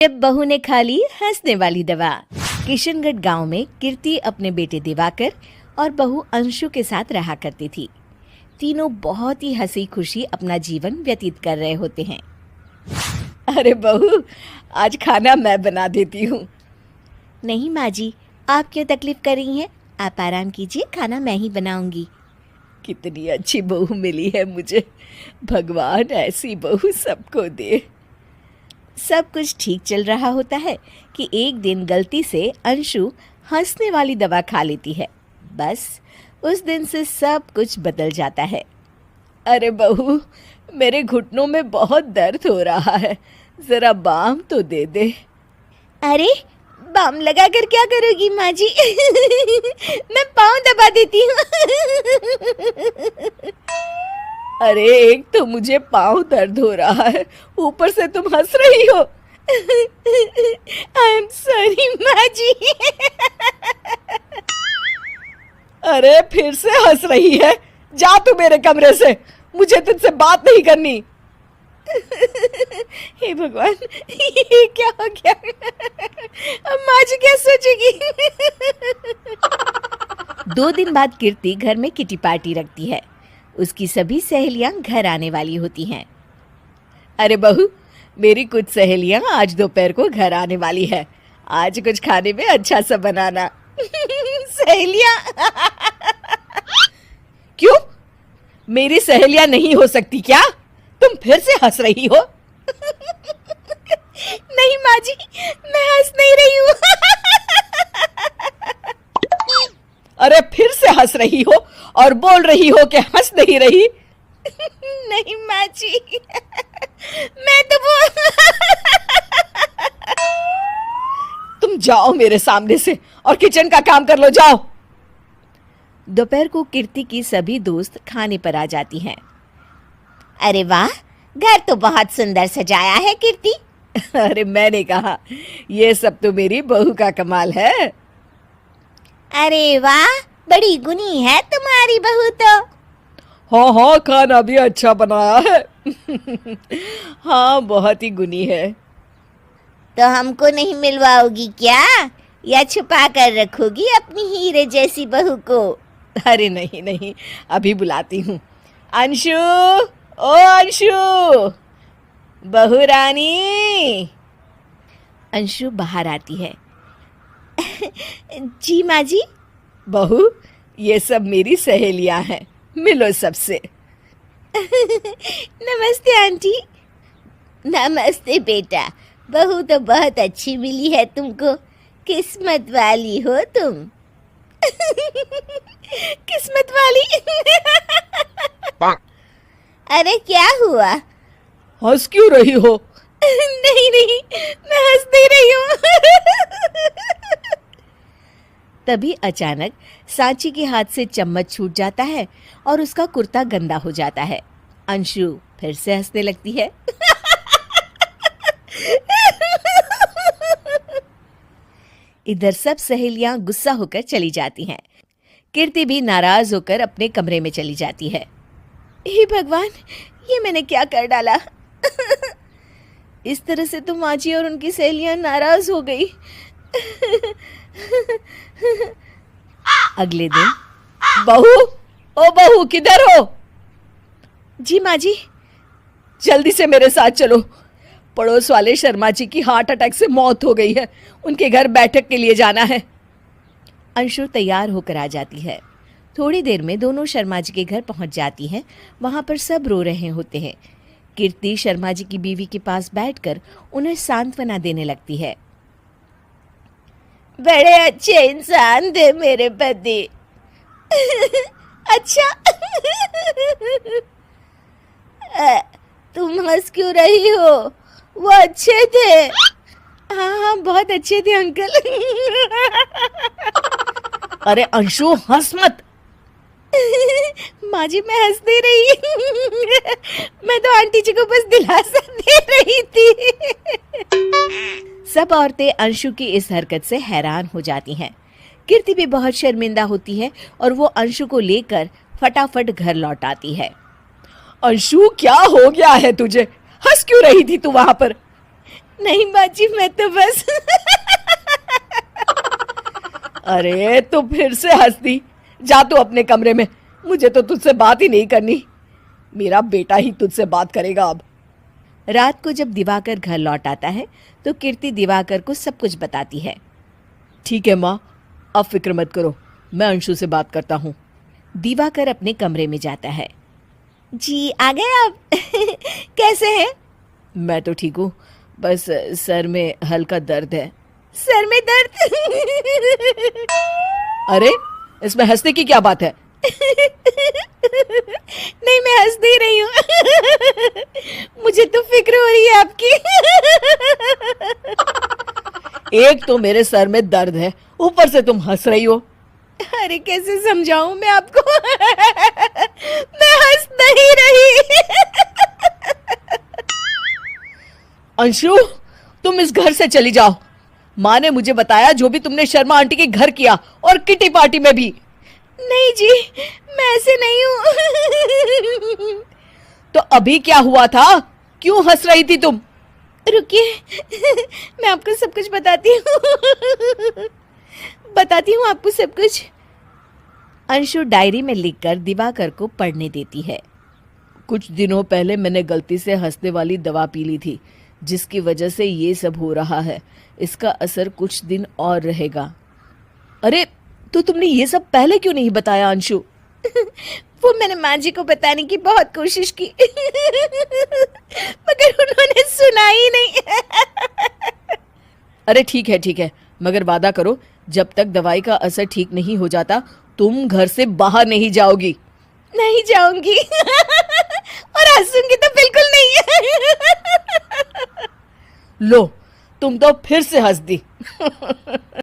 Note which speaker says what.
Speaker 1: जब बहू ने खा ली हंसने वाली दवा। किशनगढ़ गांव में कीर्ति अपने बेटे दिवाकर और बहू अंशु के साथ रहा करती थी। तीनों बहुत ही हंसी खुशी अपना जीवन व्यतीत कर रहे होते हैं। अरे बहू, आज खाना मैं बना देती हूँ। नहीं माँ जी, आप क्यों तकलीफ कर रही हैं? आप आराम कीजिए, खाना मैं ही बनाऊंगी। कितनी अच्छी बहू मिली है मुझे। भगवान ऐसी बहू सबको दे। सब कुछ ठीक चल रहा होता है कि एक दिन गलती से अंशु हंसने वाली दवा खा लेती है। बस उस दिन से सब कुछ बदल जाता है। अरे बहू, मेरे घुटनों में बहुत दर्द हो रहा है, जरा बाम तो दे दे। अरे बाम लगा कर क्या करोगी माँ जी? मैं पाँव दबा देती हूँ। अरे एक तो मुझे पाँव दर्द हो रहा है, ऊपर से तुम हंस रही हो। आई एम सॉरी माँ जी। अरे फिर से हंस रही है, जा तू मेरे कमरे से, मुझे तुझसे बात नहीं करनी। हे भगवान, ये क्या हो गया? अब माँ जी क्या सोचेगी? 2 दिन बाद कीर्ति घर में किटी पार्टी रखती है। उसकी सभी सहेलियां घर आने वाली होती हैं। अरे बहू, मेरी कुछ सहेलियां आज दोपहर को घर आने वाली है। आज कुछ खाने में अच्छा सा बनाना। सहेलियां? क्यों? मेरी सहेलियां नहीं हो सकती क्या? तुम फिर से हंस रही हो? नहीं माँ जी, मैं हंस नहीं रही हूँ। अरे फिर से हंस रही हो और बोल रही हो कि हंस नहीं रही। नहीं माँ जी, मैं तो तुम जाओ मेरे सामने से और किचन का काम कर लो, जाओ। दोपहर को कीर्ति की सभी दोस्त खाने पर आ जाती हैं। अरे वाह, घर तो बहुत सुंदर सजाया है कीर्ति। अरे मैंने कहा, ये सब तो मेरी बहू का कमाल है। अरे वाह, बड़ी गुनी है तुम्हारी बहू तो। हाँ हाँ, खाना भी अच्छा बनाया है। हाँ, बहुत ही गुनी है। तो हमको नहीं मिलवाओगी क्या, या छुपा कर रखोगी अपनी हीरे जैसी बहू को? अरे नहीं नहीं, अभी बुलाती हूँ। अंशु, ओ अंशु, बहू रानी। अंशु बाहर आती है। जी माँ जी। बहू, ये सब मेरी सहेलियां हैं, मिलो सबसे। नमस्ते आंटी। नमस्ते बेटा, बहू तो बहुत अच्छी मिली है तुमको, किस्मत वाली हो तुम। किस्मत वाली? अरे क्या हुआ? हंस क्यों रही हो? नहीं नहीं, मैं हंस नहीं रही हूँ। तभी अचानक सांची के हाथ से चम्मच छूट जाता है और उसका कुर्ता गंदा हो जाता है। अंशु फिर से हंसने लगती है। इधर सब सहेलियां गुस्सा होकर चली जाती हैं। कीर्ति भी नाराज होकर अपने कमरे में चली जाती है। हे भगवान, ये मैंने क्या कर डाला? इस तरह से तो माँ जी और उनकी सहेलियां नाराज हो गई। अगले दिन, बहू, ओ बहू, किधर हो? जी माँ जी। जल्दी से मेरे साथ चलो, पड़ोस वाले शर्मा जी की हार्ट अटैक से मौत हो गई है, उनके घर बैठक के लिए जाना है। अंशु तैयार होकर आ जाती है। थोड़ी देर में दोनों शर्मा जी के घर पहुंच जाती हैं। वहां पर सब रो रहे होते हैं। कीर्ति शर्मा जी की बीवी के पास बैठकर उन्हें सांत्वना देने लगती है। बड़े अच्छे इंसान थे मेरे पति। अच्छा। तुम हंस क्यों रही हो? वो अच्छे थे। हाँ हाँ, बहुत अच्छे थे अंकल। अरे अंशु, हंस मत। माँ जी, मैं हंस नहीं रही। मैं तो आंटी जी को बस दिलासा दे रही थी। सब औरतें अंशु की इस हरकत से हैरान हो जाती हैं। कीर्ति भी बहुत शर्मिंदा होती है और वो अंशु को लेकर फटाफट घर लौट आती है। अंशु, क्या हो गया है तुझे? हंस क्यों रही थी तू वहां पर? नहीं बाजी, मैं तो बस
Speaker 2: अरे तो फिर से हंस दी। जा तू अपने कमरे में, मुझे तो तुझसे बात ही नहीं करनी। मेरा बेटा ही तुझसे बात करेगा अब।
Speaker 1: रात को जब दिवाकर घर लौट आता है तो कीर्ति दिवाकर को सब कुछ बताती है।
Speaker 2: ठीक है माँ, अब फिक्र मत करो, मैं अंशु से बात करता हूँ।
Speaker 1: दिवाकर अपने कमरे में जाता है। जी आ गए आप कैसे हैं?
Speaker 2: मैं तो ठीक हूँ, बस सर में हल्का दर्द है।
Speaker 1: सर में दर्द
Speaker 2: अरे इसमें हंसने की क्या बात है?
Speaker 1: नहीं, मैं हंस नहीं रही हूँ मुझे तो फिक्र हो रही है आपकी
Speaker 2: एक तो मेरे सर में दर्द है, ऊपर से तुम हंस रही हो।
Speaker 1: अरे कैसे समझाऊं मैं आपको मैं हंस नहीं रही
Speaker 2: अंशु, तुम इस घर से चली जाओ। माँ ने मुझे बताया जो भी तुमने शर्मा आंटी के घर किया और किटी पार्टी में भी।
Speaker 1: नहीं जी, मैं ऐसे नहीं हूँ
Speaker 2: तो अभी क्या हुआ था? क्यों हंस रही थी तुम?
Speaker 1: रुकिए मैं आपको सब कुछ बताती हूँ आपको सब कुछ। अंशु डायरी में लिखकर दिवाकर को पढ़ने देती है।
Speaker 2: कुछ दिनों पहले मैंने गलती से हंसने वाली दवा पी ली थी, जिसकी वजह से ये सब हो रहा है। इसका असर कुछ दिन और रहेगा। अरे तो तुमने ये सब पहले क्यों नहीं बताया अंशु?
Speaker 1: वो मैंने माँ जी को बताने की बहुत कोशिश की मगर उन्होंने सुना ही नहीं
Speaker 2: अरे ठीक है, मगर वादा करो जब तक दवाई का असर ठीक नहीं हो जाता तुम घर से बाहर नहीं जाओगी।
Speaker 1: नहीं जाऊंगी और हंसूंगी तो बिल्कुल नहीं
Speaker 2: लो, तुम तो फिर से हंस दी